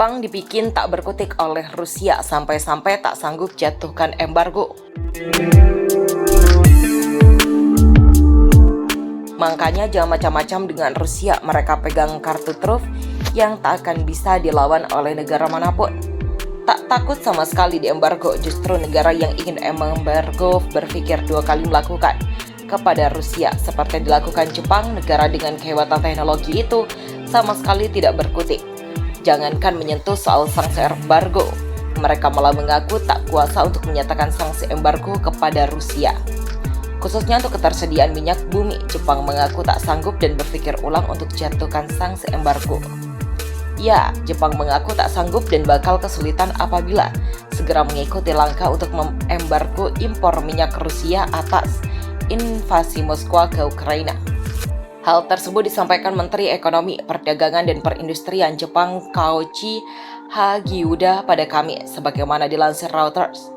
Jepang dibikin tak berkutik oleh Rusia sampai-sampai tak sanggup jatuhkan embargo. Makanya jangan macam-macam dengan Rusia, mereka pegang kartu truf yang tak akan bisa dilawan oleh negara manapun. Tak takut sama sekali diembargo, justru negara yang ingin embargo berpikir dua kali melakukan kepada Rusia. Seperti dilakukan Jepang, negara dengan kehebatan teknologi itu sama sekali tidak berkutik. Jangankan menyentuh soal sanksi embargo, mereka malah mengaku tak kuasa untuk menyatakan sanksi embargo kepada Rusia. Khususnya untuk ketersediaan minyak bumi, Jepang mengaku tak sanggup dan berpikir ulang untuk jatuhkan sanksi embargo. Ya, Jepang mengaku tak sanggup dan bakal kesulitan apabila segera mengikuti langkah untuk mengembargo impor minyak Rusia atas invasi Moskwa ke Ukraina. Hal tersebut disampaikan Menteri Ekonomi, Perdagangan dan Perindustrian Jepang Koichi Hagiuda pada Kamis, sebagaimana dilansir Reuters.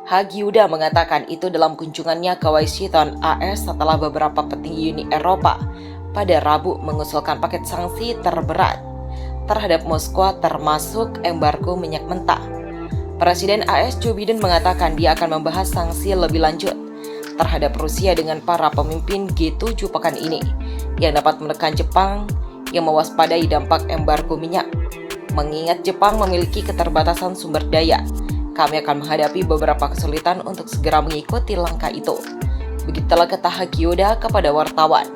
Hagiuda mengatakan itu dalam kunjungannya ke Washington, AS setelah beberapa petinggi Uni Eropa pada Rabu mengusulkan paket sanksi terberat terhadap Moskwa termasuk embargo minyak mentah. Presiden AS Joe Biden mengatakan dia akan membahas sanksi lebih lanjut terhadap Rusia dengan para pemimpin G7 pekan ini yang dapat menekan Jepang yang mewaspadai dampak embargo minyak. Mengingat Jepang memiliki keterbatasan sumber daya, kami akan menghadapi beberapa kesulitan untuk segera mengikuti langkah itu. Begitulah kata Hagiuda kepada wartawan.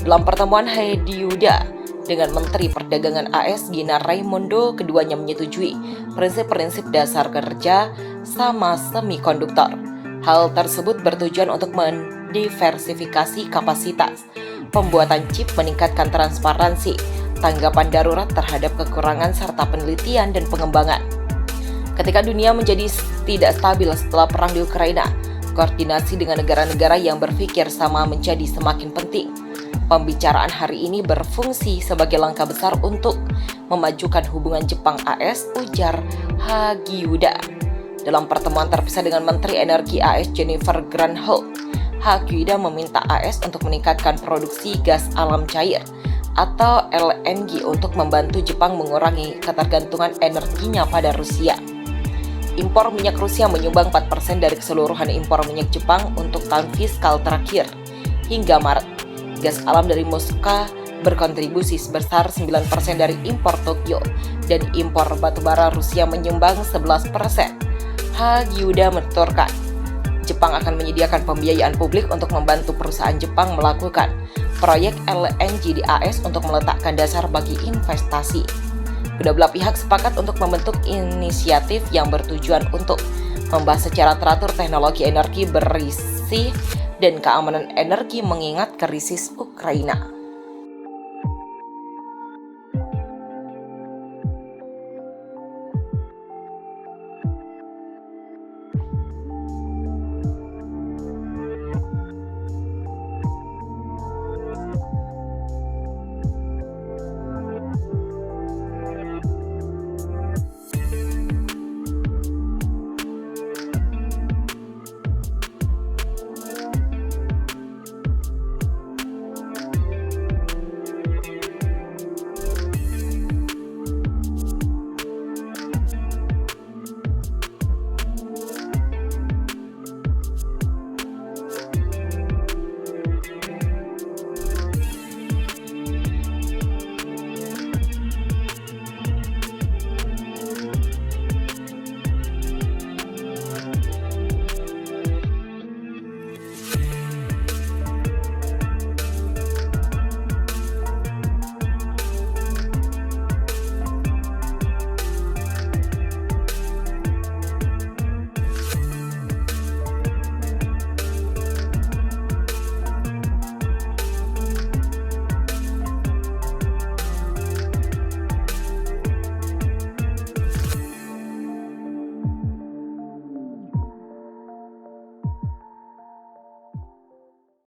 Dalam pertemuan Hagiuda dengan Menteri Perdagangan AS Gina Raimondo, keduanya menyetujui prinsip-prinsip dasar kerja sama semikonduktor. Hal tersebut bertujuan untuk mendiversifikasi kapasitas pembuatan chip, meningkatkan transparansi, tanggapan darurat terhadap kekurangan serta penelitian dan pengembangan. Ketika dunia menjadi tidak stabil setelah perang di Ukraina, koordinasi dengan negara-negara yang berpikir sama menjadi semakin penting. Pembicaraan hari ini berfungsi sebagai langkah besar untuk memajukan hubungan Jepang-AS, ujar Hagiuda. Dalam pertemuan terpisah dengan Menteri Energi AS Jennifer Granholm, Hagiuda meminta AS untuk meningkatkan produksi gas alam cair atau LNG untuk membantu Jepang mengurangi ketergantungan energinya pada Rusia. Impor minyak Rusia menyumbang 4% dari keseluruhan impor minyak Jepang untuk tahun fiskal terakhir hingga Maret. Gas alam dari Moskwa berkontribusi sebesar 9% dari impor Tokyo dan impor batubara Rusia menyumbang 11%. Hagiuda menuturkan, Jepang akan menyediakan pembiayaan publik untuk membantu perusahaan Jepang melakukan proyek LNG di AS untuk meletakkan dasar bagi investasi. Kedua belah pihak sepakat untuk membentuk inisiatif yang bertujuan untuk membahas secara teratur teknologi energi bersih dan keamanan energi mengingat krisis Ukraina.